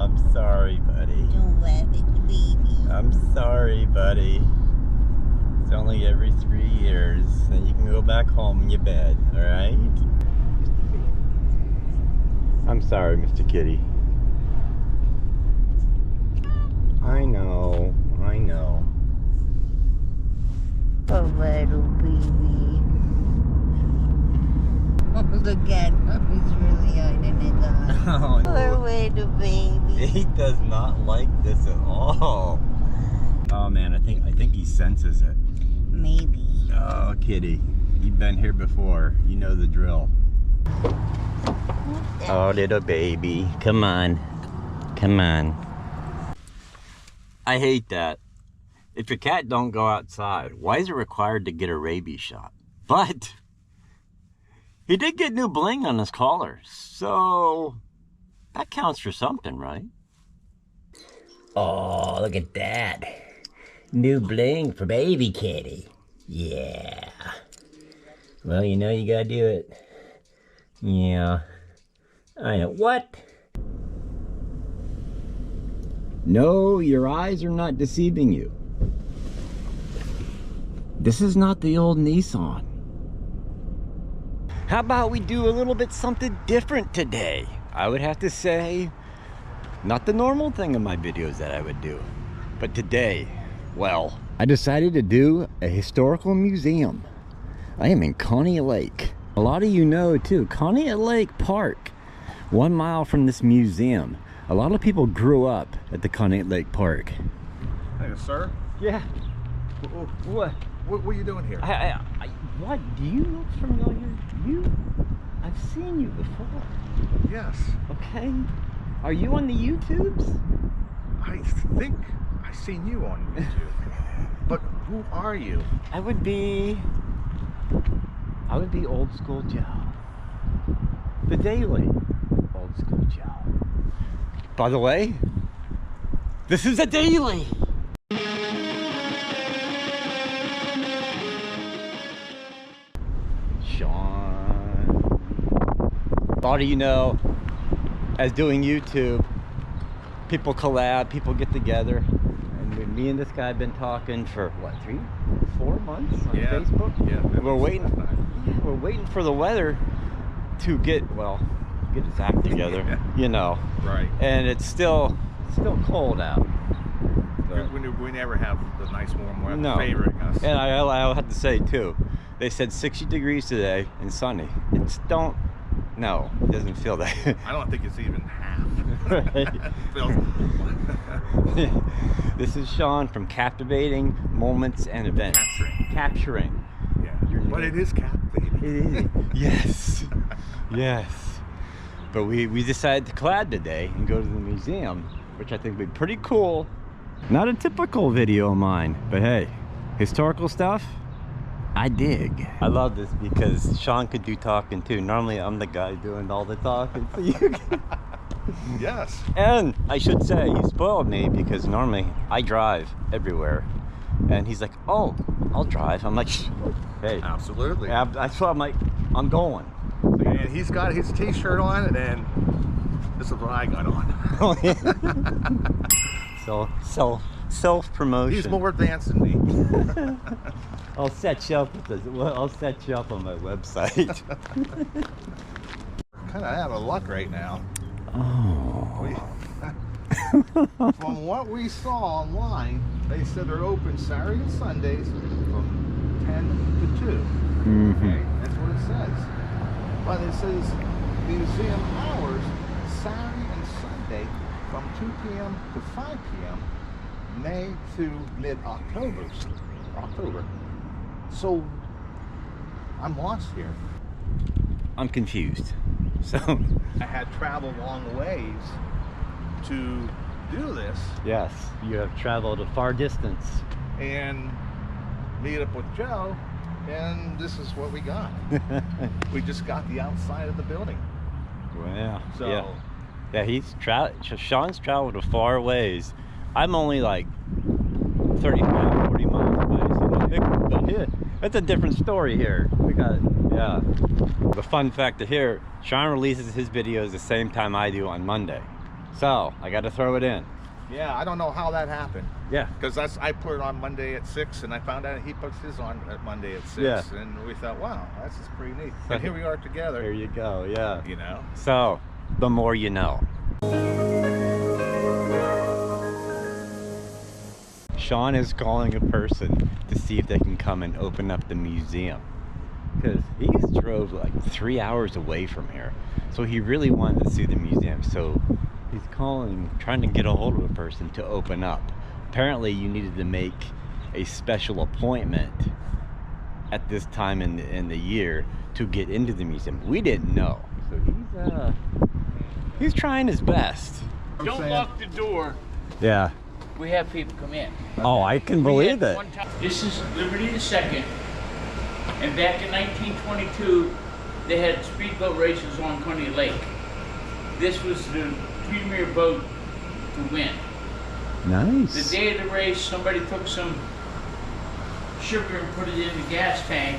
I'm sorry, buddy. Don't laugh at the baby. I'm sorry, buddy. It's only every 3 years. Then you can go back home in your bed, alright? I'm sorry, Mr. Kitty. I know. Oh, little baby. Oh, look at him. He's really hiding his eyes. Oh, Poor little baby. he does not like this at all. Oh man, I think he senses it. Maybe. Oh, Kitty, you've been here before. You know the drill. Oh, little baby, come on. I hate that. If your cat don't go outside, why is it required to get a rabies shot? But he did get new bling on his collar, so that counts for something, right? Oh, look at that. New bling for baby kitty. Yeah. Well, you know you gotta do it. Yeah. I know. What? No, your eyes are not deceiving you. This is not the old Nissan. How about we do a little bit something different today? I would have to say, not the normal thing in my videos that I would do. But today, well, I decided to do a historical museum. I am in Conneaut Lake. A lot of you know too, Conneaut Lake Park, 1 mile from this museum. A lot of people grew up at the Conneaut Lake Park. Hey, sir. Yeah. What? What are you doing here? What? Do you look familiar? I've seen you before. Yes. Okay. Are you on the YouTubes? I think I seen you on YouTube. But who are you? I would be Old School Joe. The Daily Old School Joe. By the way, this is a daily. Sean. A lot of you know, as doing YouTube, people collab, people get together. And me and this guy have been talking for what, 3-4 months on Facebook? Yeah. We're waiting for the weather to get its act together, you know. Right. And it's still cold out. We never have the nice warm weather No. favoring us. And I'll have to say too, they said 60 degrees today and sunny. It doesn't feel that. I don't think it's even half. Right. It feels This is Sean from Captivating Moments and Events. Capturing. Yeah. But it is captivating. It is. Yes. Yes. But we decided to collab today and go to the museum, which I think would be pretty cool. Not a typical video of mine, but hey, historical stuff, I dig. I love this because Sean could do talking too. Normally I'm the guy doing all the talking, so you can... Yes. And I should say, he spoiled me because normally I drive everywhere. And he's like, oh, I'll drive. I'm like, hey. Absolutely. That's why I'm like, I'm going. And he's got his t-shirt on, and this is what I got on. So self-promotion. He's more advanced than me. I'll set you up with this. Well, I'll set you up on my website. Kind of out of luck right now. Oh. From what we saw online, they said they're open Saturday and Sundays from 10 to 2. Okay, that's what it says. But it says museum hours Saturday and Sunday from 2 p.m. to 5 p.m. May to mid-October. So I'm lost here. I'm confused. So I had traveled long ways to do this yes, you have traveled a far distance. and meet up with Joe, and this is what we got. We just got the outside of the building. Well, yeah. So Yeah, Sean's traveled a far ways. I'm only like 35, 40 miles away. So here, that's a different story here. We got, yeah. The fun fact here, Sean releases his videos the same time I do on Monday. So I got to throw it in. Yeah, I don't know how that happened. Yeah. Because I put it on Monday at 6, and I found out he puts his on at Monday at 6. Yeah. And we thought, wow, that's just pretty neat. And here we are together. There you go. Yeah. You know. So the more you know. Sean is calling a person to see if they can come and open up the museum, because he drove like 3 hours away from here, so he really wanted to see the museum. So he's calling, trying to get a hold of a person to open up. Apparently you needed to make a special appointment at this time in the year to get into the museum. We didn't know, so he's trying his best. Don't lock the door. Yeah. We have people come in. Oh, I can believe it. This is Liberty II, and back in 1922, they had speedboat races on Conneaut Lake. This was the premier boat to win. Nice. The day of the race, somebody took some sugar and put it in the gas tank,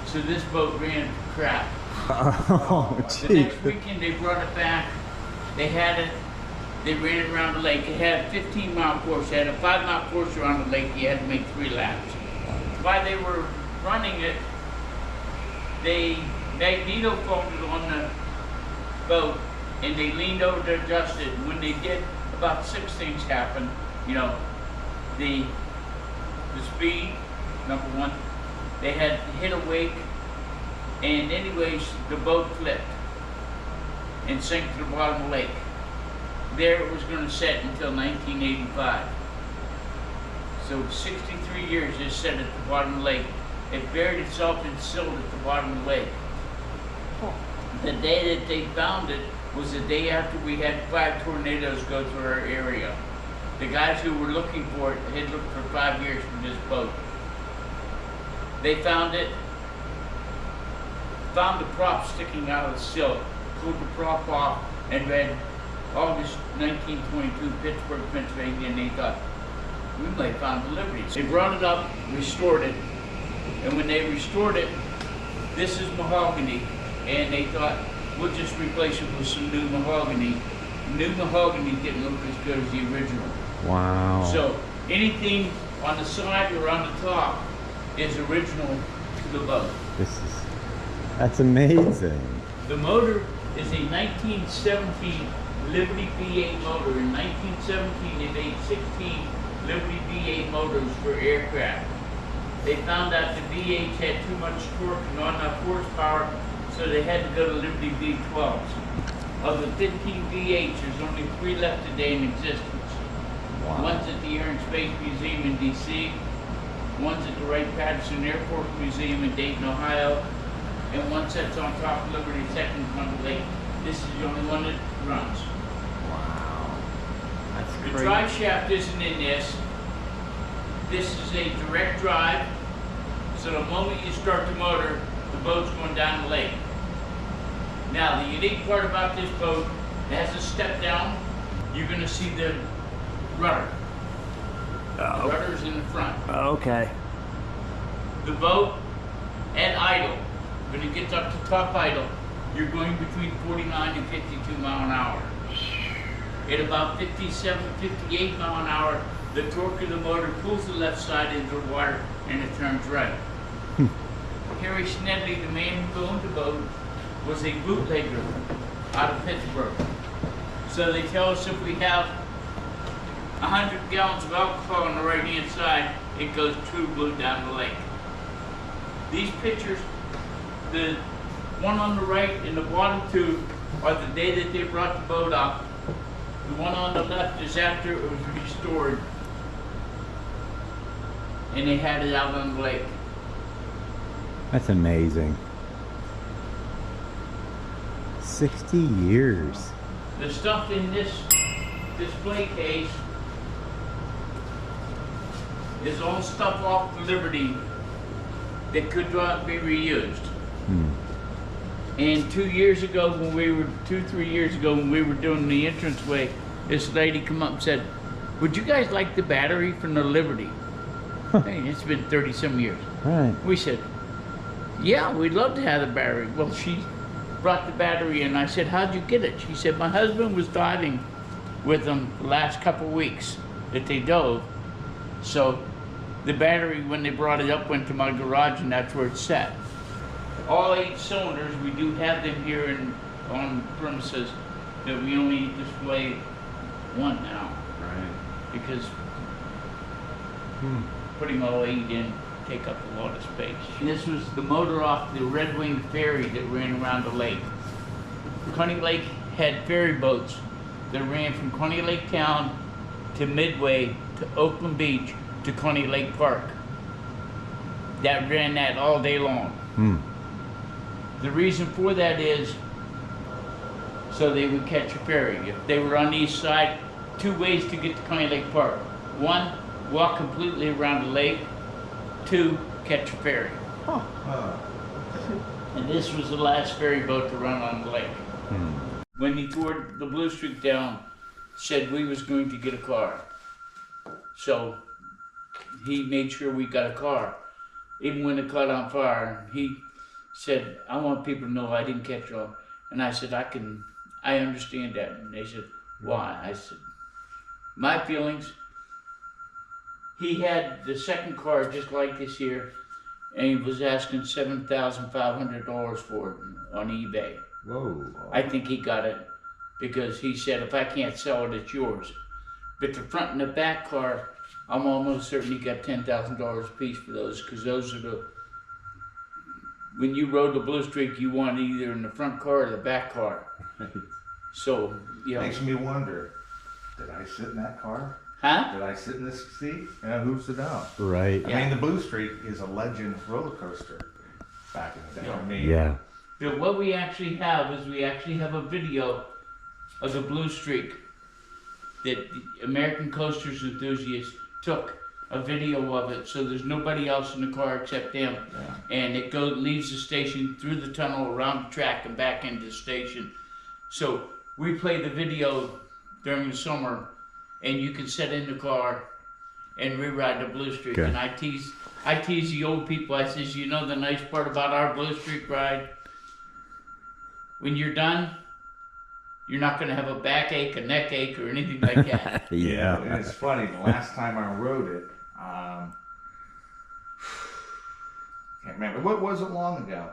so this boat ran crap. Oh, The gee. next weekend, they brought it back. They had it. They ran it around the lake. It had a 15-mile course. It had a 5-mile course around the lake. You had to make 3 laps. While they were running it, they magneto-foamed it on the boat, and they leaned over to adjust it. And when they did, about 6 things happened. You know, the speed, number one. They had hit a wake, and anyways, the boat flipped and sank to the bottom of the lake. There it was going to set until 1985. So 63 years it set at the bottom of the lake. It buried itself in silt at the bottom of the lake. The day that they found it was the day after we had 5 tornadoes go through our area. The guys who were looking for it had looked for 5 years for this boat. They found it, found the prop sticking out of the silt, pulled the prop off, and read August 1922, Pittsburgh, Pennsylvania, and they thought, we might have found the Liberty. They brought it up, restored it, and when they restored it, this is mahogany, and they thought, we'll just replace it with some new mahogany. New mahogany didn't look as good as the original. Wow. So anything on the side or on the top is original to the boat. That's amazing. The motor is a 1917 Liberty V8 motor. In 1917, they made 16 Liberty V8 motors for aircraft. They found out the V8s had too much torque and not enough horsepower, so they had to go to Liberty V12s. Of the 15 V8s, there's only 3 left today in existence. Wow. One's at the Air and Space Museum in DC, one's at the Wright-Patterson Airport Museum in Dayton, Ohio, and one sits on top of Liberty Second on the lake. This is the only one that runs. Wow. That's The crazy. drive shaft isn't in this. This is a direct drive. So the moment you start the motor, the boat's going down the lake. Now the unique part about this boat, it has a step down. You're going to see the rudder. The rudder's in the front. Okay. The boat at idle, when it gets up to top idle, you're going between 49 and 52 mile an hour. At about 57, 58 mile an hour, the torque of the motor pulls the left side into the water and it turns right. Harry Snedley, the man who owned the boat, was a bootlegger out of Pittsburgh. So they tell us if we have 100 gallons of alcohol on the right hand side, it goes true blue down the lake. These pictures, the one on the right and the bottom 2 are the day that they brought the boat up. The one on the left is after it was restored and they had it out on the lake. That's amazing. 60 years. The stuff in this display case is all stuff off the Liberty that could not be reused. And 2 years ago, when we were 2-3 years ago, when we were doing the entranceway, this lady come up and said, "Would you guys like the battery from the Liberty?" Hey, it's been 30-some years. Right. We said, "Yeah, we'd love to have the battery." Well, she brought the battery and I said, "How'd you get it?" She said, "My husband was diving with them the last couple weeks that they dove. So the battery, when they brought it up, went to my garage, and that's where it's set. All 8 cylinders, we do have them here on premises, but we only display one now. Right. Because putting all 8 in take up a lot of space. And this was the motor off the Red Wing ferry that ran around the lake. Conneaut Lake had ferry boats that ran from Conneaut Lake Town to Midway to Oakland Beach to Conneaut Lake Park. That ran that all day long. The reason for that is so they would catch a ferry. If they were on the east side, 2 ways to get to Conneaut Lake Park. 1, walk completely around the lake. 2, catch a ferry. And this was the last ferry boat to run on the lake. When he tore the Blue Streak down, said we was going to get a car. So he made sure we got a car. Even when it caught on fire, he said, I want people to know I didn't catch it all. And I said, I understand that. And they said, why? I said, my feelings, he had the second car just like this here, and he was asking $7,500 for it on eBay. Whoa. I think he got it because he said, if I can't sell it, it's yours. But the front and the back car, I'm almost certain he got $10,000 a piece for those, because those are when you rode the Blue Streak, you wanted either in the front car or the back car. So, you know. Makes me wonder, did I sit in that car? Huh? Did I sit in this seat? Yeah, who's it out? Right. I mean, the Blue Streak is a legend roller coaster back in the day. Yeah. I mean, Yeah. But what we actually have is we actually have a video of the Blue Streak that the American Coasters enthusiasts took a video of it, so there's nobody else in the car except them. Yeah. And it leaves the station, through the tunnel, around the track, and back into the station. So we play the video during the summer, and you can sit in the car and re-ride the Blue Streak. Okay. And I tease the old people. I says, you know the nice part about our Blue Streak ride? When you're done, you're not going to have a backache, a neck ache, or anything like that. Yeah. And it's funny, the last time I rode it, can't remember. What was it long ago?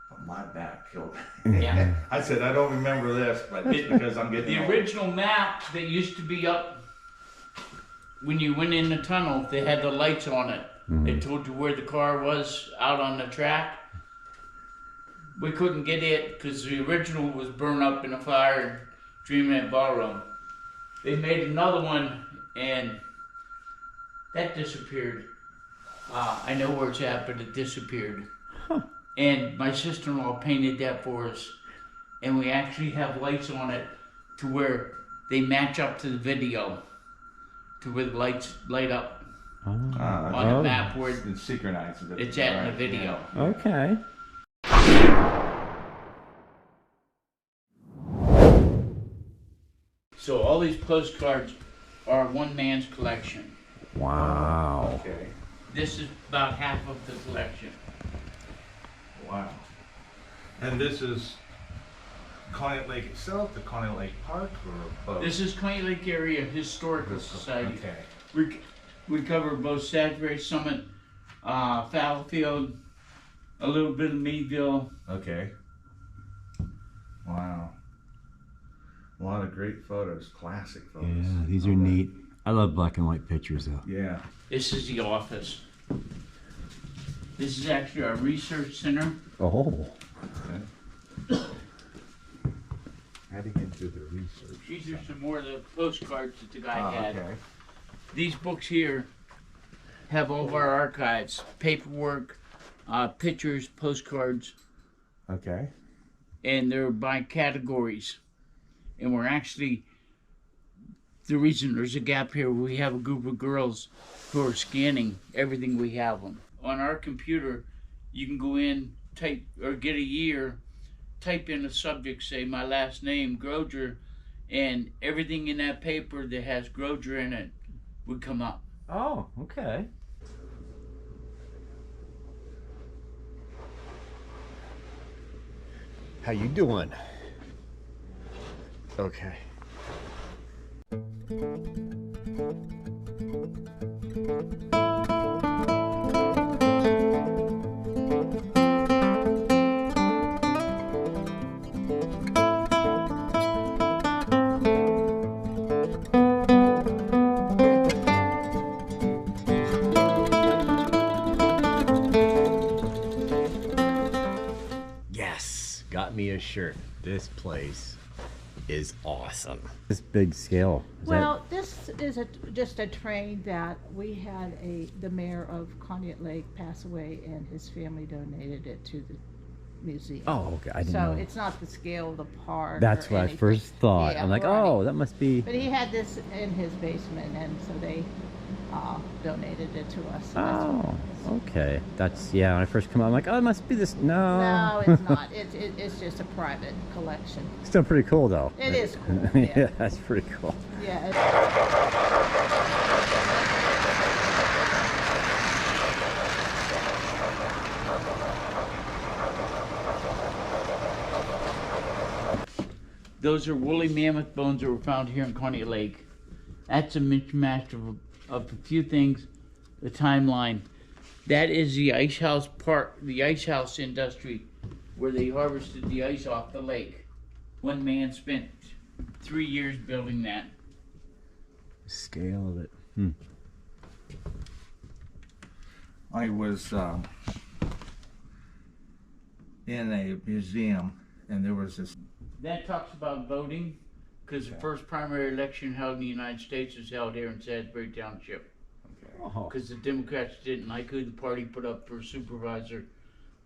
But my back killed me. Yeah. I said, I don't remember this, but it's because I'm getting The old. original map that used to be up when you went in the tunnel, they had the lights on it. They told you where the car was out on the track. We couldn't get it because the original was burned up in a fire in Dreamland Ballroom. They made another one, and that disappeared. I know where it's at, but it disappeared. And my sister-in-law painted that for us, and we actually have lights on it to where they match up to the video, to where the lights light up on the map where It's synchronized. it's at in the video. Okay. So all these postcards are one man's collection. Wow. Okay. This is about half of the collection. Wow. And this is Conneaut Lake itself, the Conneaut Lake Park, or both? This is Conneaut Lake Area Historical Society. Okay. We cover both Salisbury Summit, Fallowfield, a little bit of Meadville. Okay. Wow. A lot of great photos, classic photos. Yeah, these are neat. I love black and white pictures though. Yeah. This is the office. This is actually our research center. Oh. Okay. Heading into the research. These are some more of the postcards that the guy had. Okay. These books here have all of our archives, paperwork, pictures, postcards, Okay. and they're by categories. And we're actually, the reason there's a gap here, we have a group of girls who are scanning everything we have them. On our computer, you can go in, type, or get a year, type in a subject, say my last name, Groger, and everything in that paper that has Groger in it would come up. Oh, okay. How you doing? Okay. Yes, got me a shirt. This place is awesome. This big scale. Well, this is just a train that we had the mayor of Conneaut Lake pass away, and his family donated it to the museum. Oh, okay. I didn't So know. it's not the scale of the park. That's or what I anything. first thought. Yeah, I'm like, right. oh, that must be. But he had this in his basement, and so they donated it to us. So that's Oh, what okay. That's, yeah, when I first come out, I'm like, oh, it must be this. No. No, it's not. It's just a private collection. Still pretty cool, though. It is cool. Yeah, Yeah. that's pretty cool. Yeah. Those are woolly mammoth bones that were found here in Conneaut Lake. That's a mismatch of a few things. The timeline. That is the ice house part, the ice house industry, where they harvested the ice off the lake. One man spent 3 years building that. Scale of it. I was in a museum, and there was this. That talks about voting, because the first primary election held in the United States was held here in Salisbury Township. Oh. Because the Democrats didn't like who the party put up for supervisor,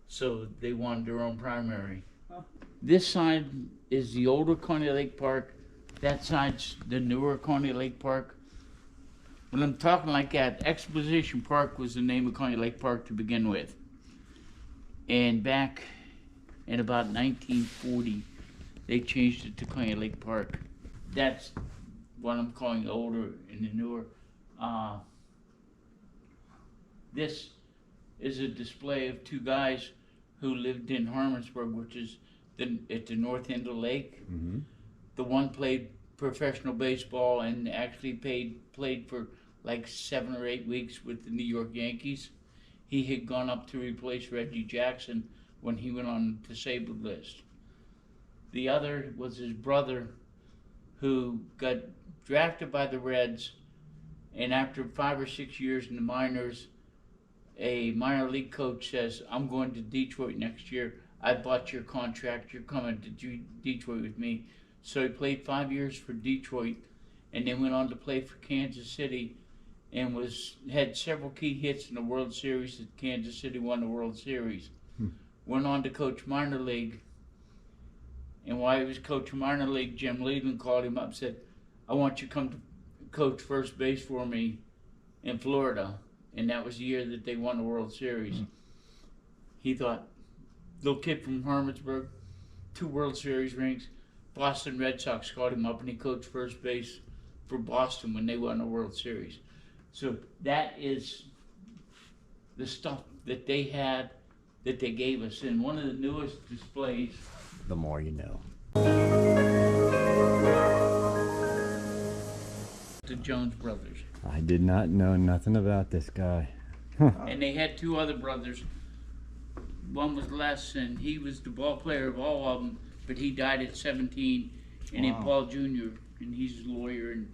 so they wanted their own primary. This side is the older Conneaut Lake Park. That side's the newer Conneaut Lake Park. When I'm talking like that, Exposition Park was the name of Conneaut Lake Park to begin with. And back in about 1940, they changed it to Conneaut Lake Park. That's what I'm calling the older and the newer. This is a display of two guys who lived in Harmonsburg, which is at the north end of the lake. Mm-hmm. The one played professional baseball and actually played for like 7 or 8 weeks with the New York Yankees. He had gone up to replace Reggie Jackson when he went on the disabled list. The other was his brother, who got drafted by the Reds, and after 5 or 6 years in the minors, a minor league coach says, I'm going to Detroit next year. I bought your contract. You're coming to Detroit with me. So he played 5 years for Detroit, and then went on to play for Kansas City, and had several key hits in the World Series. Kansas City won the World Series. Went on to coach minor league, and while he was coaching minor league, Jim Leland called him up and said, I want you to come to coach first base for me in Florida. And that was the year that they won the World Series. He thought, little kid from Harmonsburg, 2 World Series rings. Boston Red Sox called him up, and he coached first base for Boston when they won the World Series. So that is the stuff that they had, that they gave us. And one of the newest displays. The more you know. The Jones brothers. I did not know nothing about this guy. And they had 2 other brothers. One was Les, and he was the ball player of all of them, but he died at 17. And then Paul Jr., and he's a lawyer in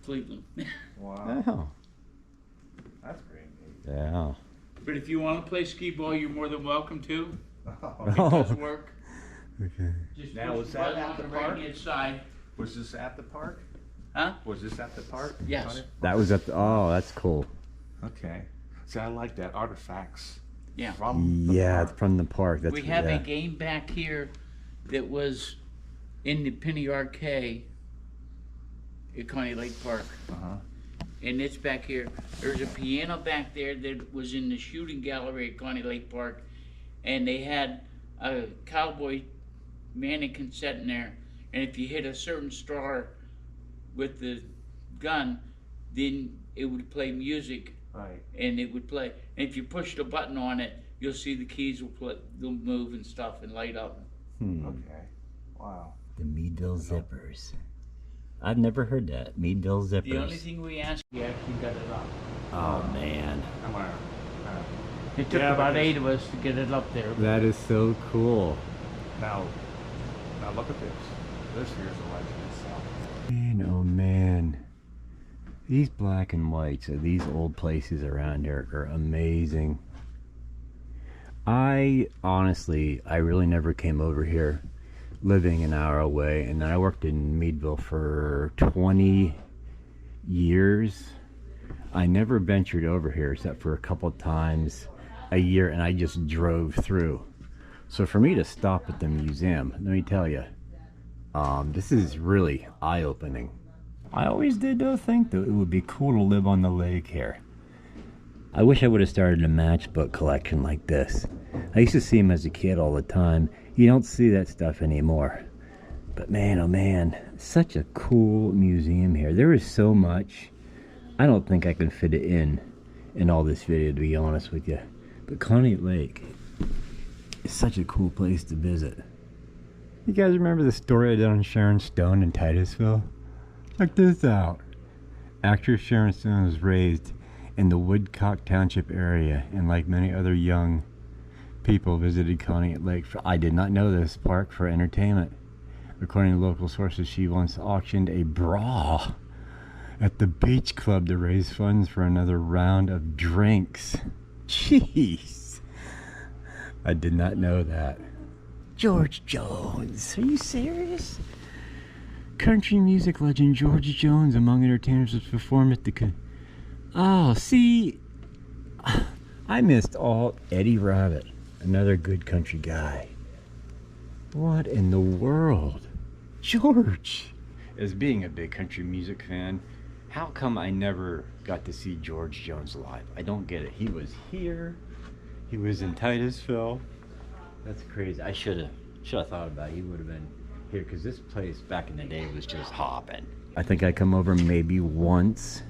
Cleveland. Wow. Oh. That's pretty neat. Yeah. But if you want to play skee ball, you're more than welcome to. It Oh. does work. Okay. Just Now, push was the that button at on the the park? right-hand side. Was this at the park? Huh? Was this at the park? Yes. That was at the, oh, that's cool. Okay. See, I like that. Artifacts Yeah. from the Yeah, park. from the park. That's We have yeah. a game back here that was in the Penny Arcade at Conneaut Lake Park. Uh-huh. And it's back here. There's a piano back there that was in the shooting gallery at Conneaut Lake Park. And they had a cowboy mannequin sitting there. And if you hit a certain star with the gun, then it would play music. Right. And it would play. And if you push the button on it, you'll see the keys will play, they'll move and stuff and light up. Okay. Wow. The Meadville Zippers. I've never heard that. Meadville zippers. The only thing we asked, we actually got it up. Oh man. I'm gonna, It took Yeah, about because- 8 of us to get it up there. That is so cool. now look at this. This here's the legend itself. Man, oh man. These black and whites of these old places around here are amazing. I really never came over here living an hour away, and then I worked in Meadville for 20 years. I never ventured over here except for a couple times a year, and I just drove through. So for me to stop at the museum, let me tell you, this is really eye-opening. I always did though think that it would be cool to live on the lake here. I wish I would have started a matchbook collection like this. I used to see them as a kid all the time. You don't see that stuff anymore. But man, oh man, such a cool museum here. There is so much. I don't think I can fit it in all this video, to be honest with you. But Conneaut Lake is such a cool place to visit. You guys remember the story I did on Sharon Stone in Titusville? Check this out. Actress Sharon Stone was raised in the Woodcock Township area, and like many other young people visited Conneaut Lake. I did not know this park for entertainment. According to local sources, she once auctioned a bra at the beach club to raise funds for another round of drinks. Jeez. I did not know that. George Jones, are you serious? Country music legend George Jones, among entertainers, was performed at the... Oh, see, I missed all Eddie Rabbit, another good country guy. What in the world? George! As being a big country music fan, how come I never got to see George Jones live? I don't get it. He was here. He was in Titusville. That's crazy. I should have thought about it. He would have been here, because this place back in the day was just hopping. I think I come over maybe once,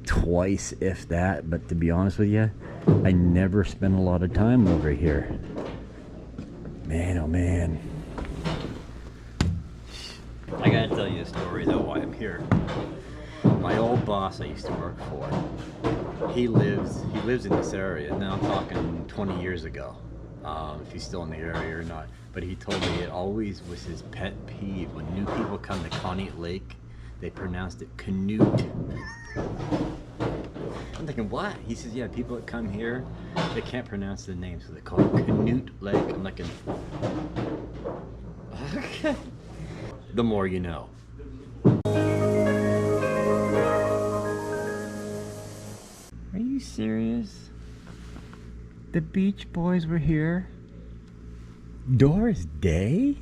twice if that, but to be honest with you, I never spent a lot of time over here. Man, oh man. I gotta tell you a story though why I'm here. My old boss I used to work for, he lives in this area. Now I'm talking 20 years ago, if he's still in the area or not. But he told me it always was his pet peeve when new people come to Conneaut Lake, they pronounced it Conneaut. I'm thinking, what? He says, yeah, people that come here, they can't pronounce the name, so they call it Conneaut Lake. I'm like, okay. The more you know. Are you serious? The Beach Boys were here? Doris Day?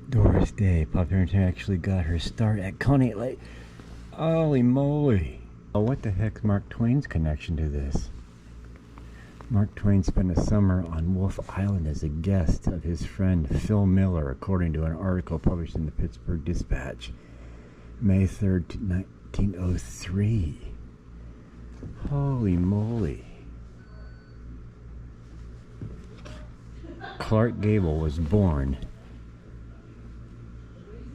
Doris Day, popular entertainer, actually got her start at Conneaut Lake. Holy moly. Oh, what the heck's Mark Twain's connection to this? Mark Twain spent a summer on Wolf Island as a guest of his friend Phil Miller, according to an article published in the Pittsburgh Dispatch, May 3rd, 1903. Holy moly. Clark Gable was born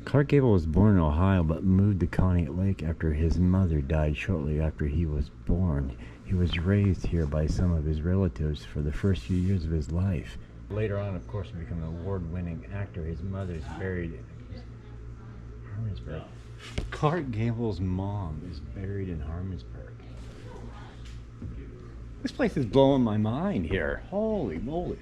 in Ohio, but moved to Conneaut Lake after his mother died shortly after he was born. He was raised here by some of his relatives for the first few years of his life. Later on, of course, to become an award-winning actor, his mother is buried in Harmonsburg. Clark Gable's mom is buried in Harmonsburg. This place is blowing my mind here. Holy moly.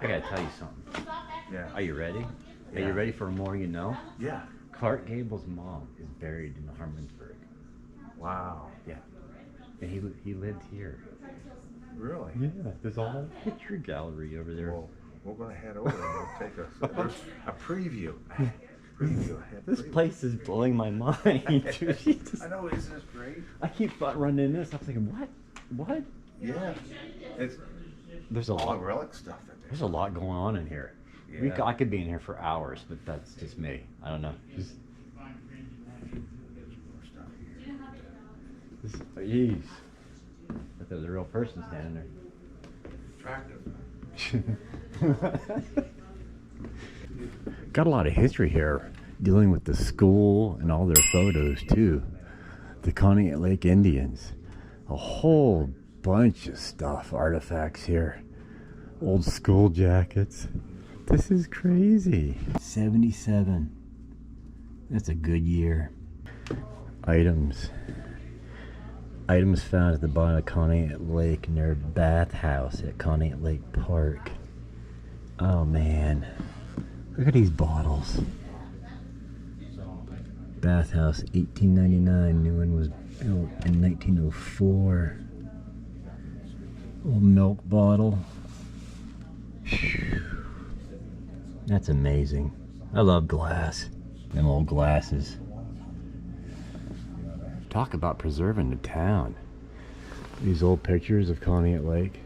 I gotta tell you something. Yeah. Are you ready? Yeah. Are you ready for more you know? Yeah. Clark Gable's mom is buried in Harmonsburg. Wow. Yeah. And he lived here. Really? Yeah. There's a whole picture gallery over there. Well, we're gonna head over and we'll take a preview. This place is blowing my mind. Jesus. I know, isn't this great? I keep running in this. I'm thinking, what? What? Yeah. It's There's a all lot. the relic stuff that There's a lot going on in here. Yeah. I could be in here for hours, but that's just me. I don't know. Jeez. But there's a real person standing attractive. there. Got a lot of history here. dealing with the school and all their photos too. The Conneaut Lake Indians. A whole bunch of stuff, artifacts here. Old school jackets. This is crazy. 77. That's a good year. Items. Items found at the bottom of Conneaut Lake near bathhouse at Conneaut Lake Park. Oh man. Look at these bottles. Bathhouse 1899. New one was built in 1904. Old milk bottle. That's amazing. I love glass. Them old glasses. Talk about preserving the town. These old pictures of Conneaut Lake.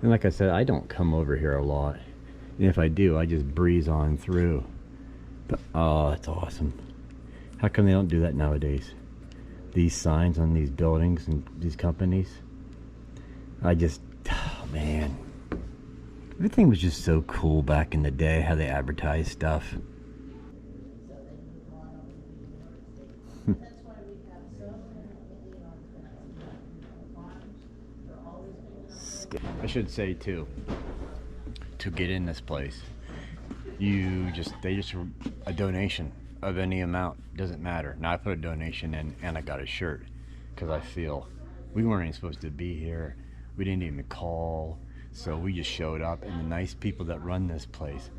And like I said, I don't come over here a lot. And if I do, I just breeze on through. But oh, it's awesome. How come they don't do that nowadays? These signs on these buildings and these companies. Oh man. Everything was just so cool back in the day, how they advertised stuff. I should say too, to get in this place, they just a donation of any amount, doesn't matter. Now I put a donation in and I got a shirt because I feel we weren't even supposed to be here. We didn't even call, so we just showed up, and the nice people that run this place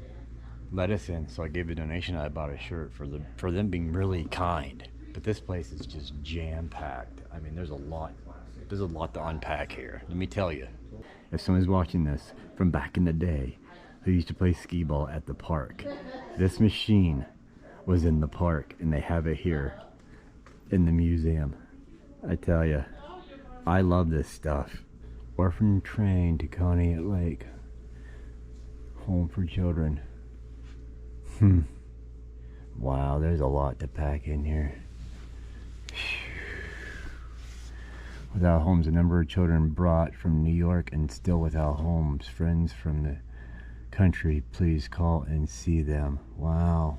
let us in, so I gave a donation and I bought a shirt for them being really kind. But this place is just jam-packed. I mean, there's a lot to unpack here, let me tell you. If someone's watching this from back in the day who used to play skee ball at the park, this machine was in the park and they have it here in the museum. I tell you, I love this stuff. Orphan train to Conneaut Lake. Home for children. Wow, there's a lot to pack in here. Without homes, a number of children brought from New York and still without homes. Friends from the country, please call and see them. Wow.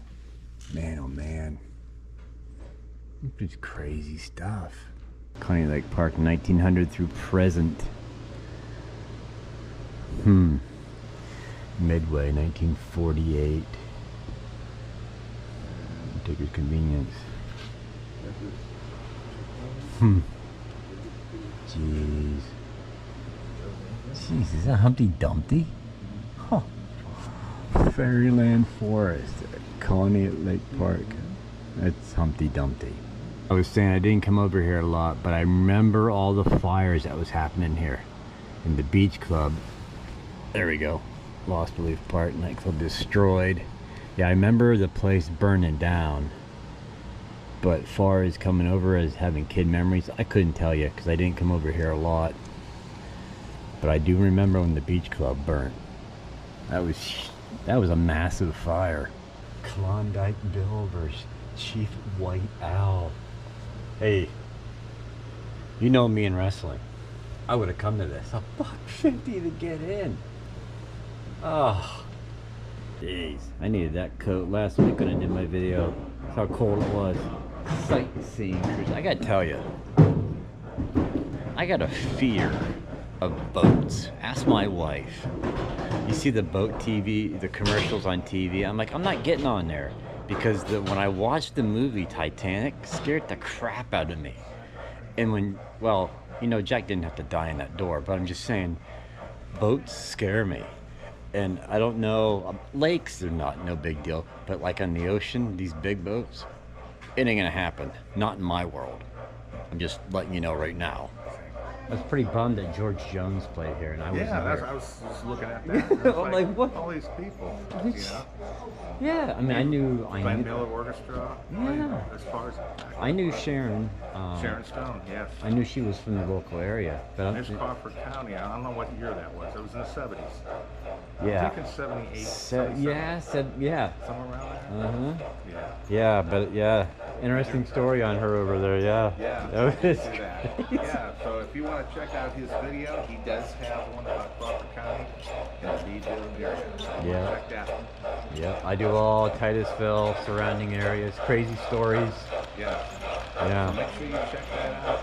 Man, oh man. It's crazy stuff. Conneaut Lake Park, 1900 through present. Midway, 1948. Digger's Convenience. Jeez. Jeez, is that Humpty Dumpty? Huh. Fairyland Forest at Conneaut Lake Park. That's Humpty Dumpty. I was saying I didn't come over here a lot, but I remember all the fires that was happening here. In the beach club. There we go. Lost Belief Park, nightclub destroyed. Yeah, I remember the place burning down. But far as coming over as having kid memories, I couldn't tell you because I didn't come over here a lot. But I do remember when the beach club burnt. That was a massive fire. Klondike Bill versus Chief White Owl. Hey, you know me in wrestling. I would have come to this. $1.50 to get in. Oh, jeez. I needed that coat last week when I did my video. That's how cold it was. Sightseeing cruise. I gotta tell you, I got a fear of boats. Ask my wife. You see the boat TV, the commercials on TV. I'm like, I'm not getting on there because when I watched the movie Titanic, scared the crap out of me. And when, well, you know, Jack didn't have to die in that door, but I'm just saying, boats scare me. And I don't know, lakes are no big deal, but like on the ocean, these big boats, it ain't gonna happen. Not in my world. I'm just letting you know right now. I was pretty bummed that George Jones played here, and I wasn't here. I was just looking at that. I'm like, what? All these people, you know? Yeah, I mean, I knew. Glenn Miller Orchestra. Yeah. As far as I knew Sharon. Sharon Stone, yes. I knew she was from the local area, but There's Crawford County. I don't know what year that was. It was in the 70s. Yeah. I think in 78. Yeah. Somewhere around there. Yeah. Yeah. Yeah, but yeah. Interesting story on her over there, yeah. Yeah, That was I can see that. Yeah, so if you want to check out his video, he does have one about Crawford County in the Meadville area. So Yeah. check that one. Yeah, I do all Titusville, surrounding areas, crazy stories. Yeah. Yeah. So make sure you check that out.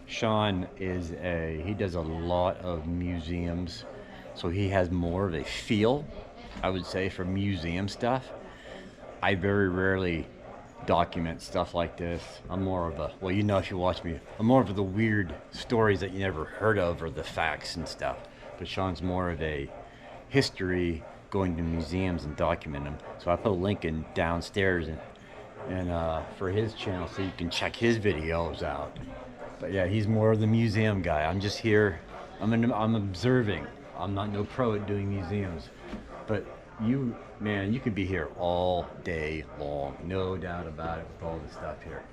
Sean he does a lot of museums, so he has more of a feel, I would say, for museum stuff. I very rarely document stuff like this. I'm more of a, well, you know, if you watch me, I'm more of the weird stories that you never heard of or the facts and stuff. But Sean's more of a history, going to museums and document them. So I put a link in downstairs and for his channel so you can check his videos out. But yeah, he's more of the museum guy. I'm just here, I'm observing. I'm not no pro at doing museums. But you, man, you could be here all day long, no doubt about it, with all the stuff here.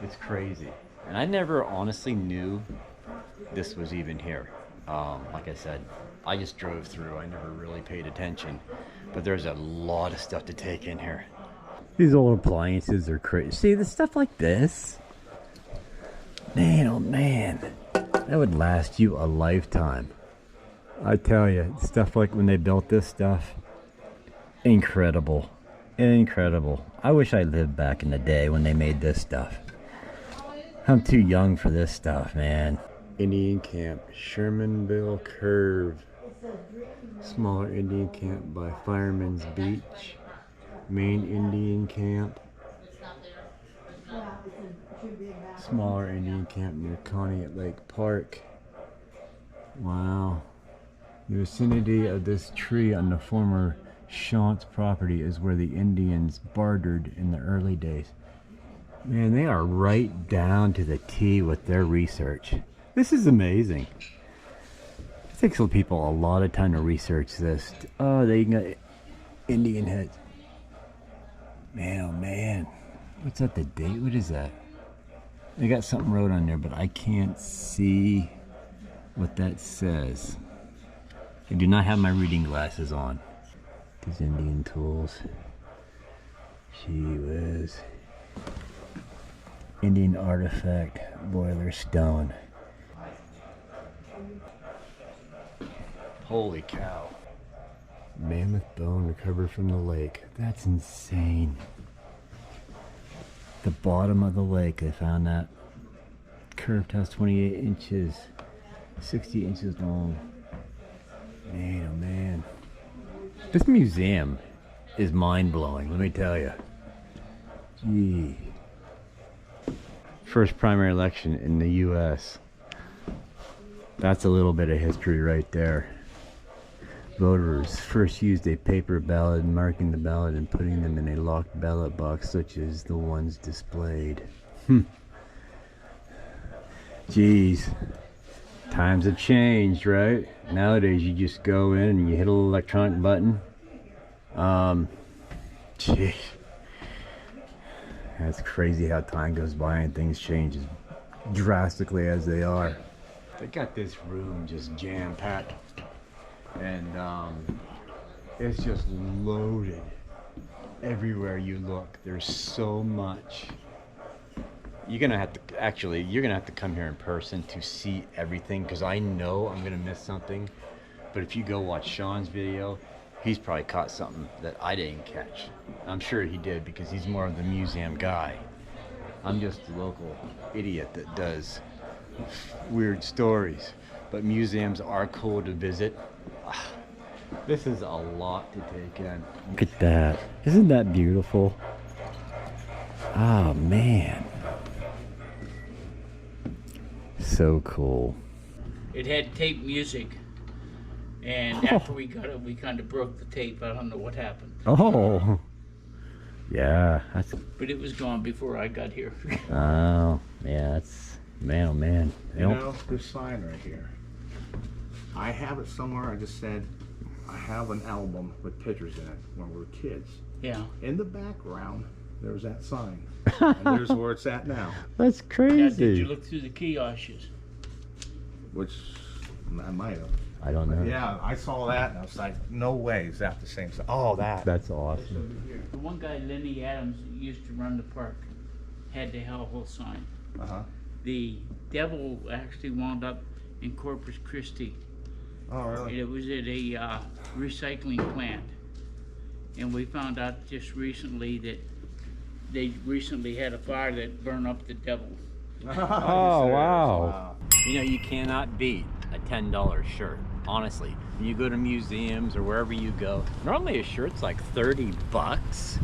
It's crazy. And I never honestly knew this was even here. Like I said, I just drove through. I never really paid attention. But there's a lot of stuff to take in here. These old appliances are crazy. See, the stuff like this, man, oh man, that would last you a lifetime. I tell you, stuff like when they built this stuff, incredible, incredible. I wish I lived back in the day when they made this stuff. I'm too young for this stuff, man. Indian camp, Shermanville Curve. Smaller Indian camp by Fireman's Beach. Main Indian camp. Smaller Indian camp near Conneaut Lake Park. Wow. The vicinity of this tree on the former Shant's property is where the Indians bartered in the early days. Man, they are right down to the T with their research. This is amazing. It takes people a lot of time to research this. Oh, they got Indian heads. Man, oh man. What's that, the date? What is that? They got something wrote on there, but I can't see what that says. I do not have my reading glasses on. These Indian tools. Gee whiz. Indian artifact, boiler stone. Holy cow. Mammoth bone recovered from the lake. That's insane. The bottom of the lake, they found that. Curved house, 28 inches, 60 inches long. Man, oh man. This museum is mind-blowing, let me tell you. Gee. First primary election in the U.S. That's a little bit of history right there. Voters first used a paper ballot, marking the ballot and putting them in a locked ballot box such as the ones displayed. Jeez. Times have changed, right? Nowadays you just go in and you hit a little electronic button. Gee. That's crazy how time goes by and things change as drastically as they are. They got this room just jam-packed. And it's just loaded everywhere you look. There's so much. You're gonna have to come here in person to see everything, because I know I'm gonna miss something. But if you go watch Sean's video, he's probably caught something that I didn't catch. I'm sure he did, because he's more of the museum guy. I'm just a local idiot that does weird stories. But museums are cool to visit. This is a lot to take in. Look at that. Isn't that beautiful? Oh man. So cool. It had tape music, and after we got it, we kind of broke the tape. I don't know what happened. Oh. Yeah. But it was gone before I got here. Oh, yeah, that's, man, oh man. You know, this sign right here. I have it somewhere. I just said, I have an album with pictures in it when we were kids. Yeah. In the background, there's that sign. And there's where it's at now. That's crazy. Now, did you look through the kiosks? Which I might have. I don't know. But yeah, I saw that and I was like, no way is that the same sign. Oh, that. That's awesome. The one guy, Lenny Adams, used to run the park. had the hellhole sign. Uh-huh. The devil actually wound up in Corpus Christi. Oh, really? It was at a recycling plant. And we found out just recently that they recently had a fire that burned up the devil. Oh, wow. You know, you cannot beat a $10 shirt, honestly. When you go to museums or wherever you go, normally a shirt's like 30 bucks.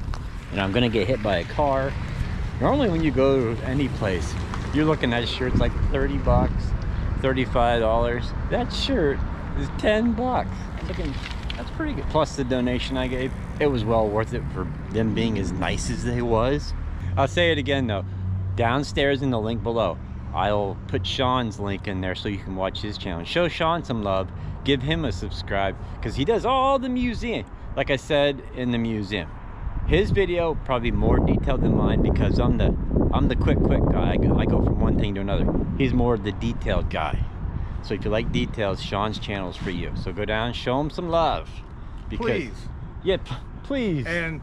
And I'm gonna get hit by a car. Normally when you go to any place, you're looking at shirts like 30 bucks, $35. That shirt is 10 bucks. I'm looking, that's pretty good. Plus the donation I gave, it was well worth it for them being as nice as they was. I'll say it again though, downstairs in the link below, I'll put Sean's link in there so you can watch his channel. Show Sean some love, give him a subscribe, because he does all the museum, like I said, in the museum. His video probably more detailed than mine because I'm the quick guy. I go from one thing to another. He's more the detailed guy. So if you like details, Sean's channel is for you. So go down, show him some love. Because, Please. Yeah, please. And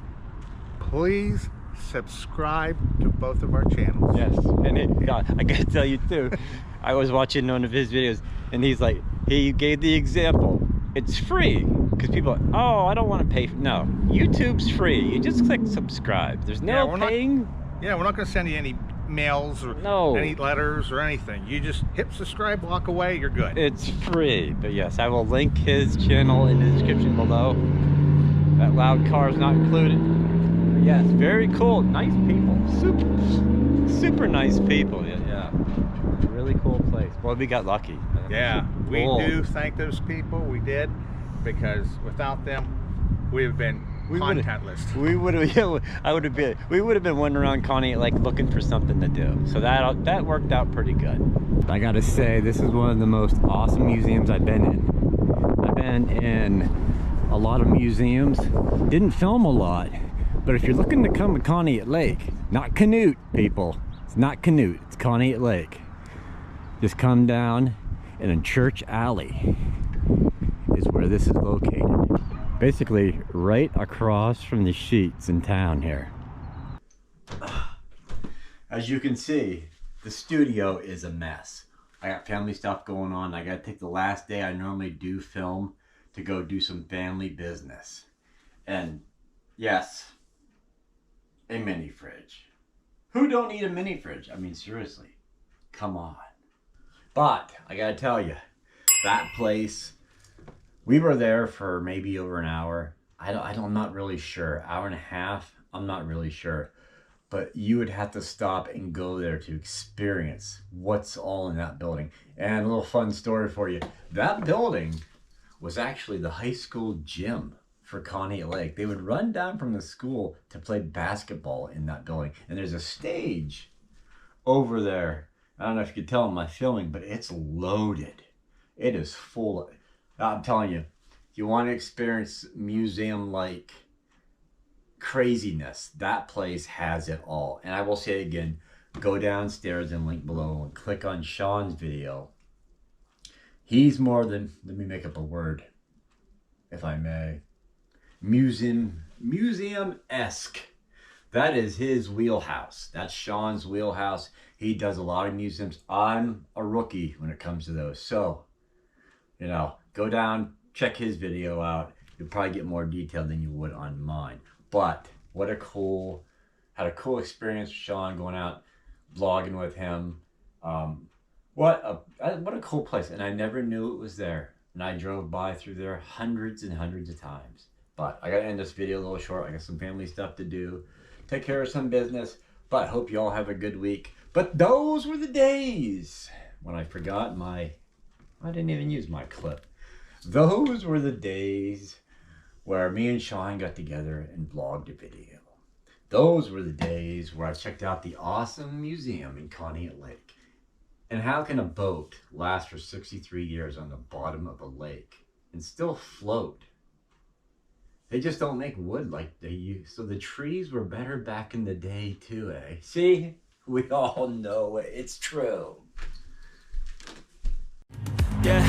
please subscribe to both of our channels. Yes, and God, I gotta tell you too, I was watching one of his videos and he's like, he gave the example, it's free, because people are, oh, I don't want to pay. No, YouTube's free. You just click subscribe. There's no paying. We're not going to send you any mails or any letters or anything. You just hit subscribe, walk away, you're good. It's free. But yes, I will link his channel in the description below. That loud car is not included. But yes, very cool. Nice people. Super nice people. Yeah. Really cool place. Boy, we got lucky. Yeah, we Cool. do thank those people. We did, because without them, we would have been contentless. We would have. Yeah, we would have been wandering around Conneaut like looking for something to do. So that worked out pretty good. I gotta say, this is one of the most awesome museums I've been in. I've been in a lot of museums. Didn't film a lot, but if you're looking to come to Conneaut Lake, not Conneaut, people. It's not Conneaut. It's Conneaut Lake. Just come down, and in Church Alley is where this is located. Basically right across from the sheets in town here. As you can see, the studio is a mess. I got family stuff going on. I gotta take the last day I normally do film to go do some family business. And yes, a mini fridge. Who don't need a mini fridge? I mean, seriously, come on. But I gotta tell you, that place, we were there for maybe over an hour. I'm not really sure. Hour and a half, I'm not really sure. But you would have to stop and go there to experience what's all in that building. And a little fun story for you. That building was actually the high school gym for Conneaut Lake. They would run down from the school to play basketball in that building. And there's a stage over there. I don't know if you could tell in my filming, but it's loaded. It is full of, I'm telling you, if you want to experience museum-like craziness, that place has it all. And I will say again, go downstairs and link below and click on Sean's video. He's more than, let me make up a word, if I may, museum-esque. That is his wheelhouse. That's Sean's wheelhouse. He does a lot of museums. I'm a rookie when it comes to those. So, you know, go down, check his video out. You'll probably get more detail than you would on mine. But what a cool, had a cool experience with Sean going out, vlogging with him. What a cool place. And I never knew it was there. And I drove by through there hundreds and hundreds of times. But I got to end this video a little short. I got some family stuff to do. Take care of some business. But hope you all have a good week. But those were the days when I forgot I didn't even use my clip. Those were the days where me and Sean got together and vlogged a video. Those were the days where I checked out the awesome museum in Conneaut Lake. And how can a boat last for 63 years on the bottom of a lake and still float? They just don't make wood like they used. So the trees were better back in the day too, eh? See? We all know it. It's true. Yeah.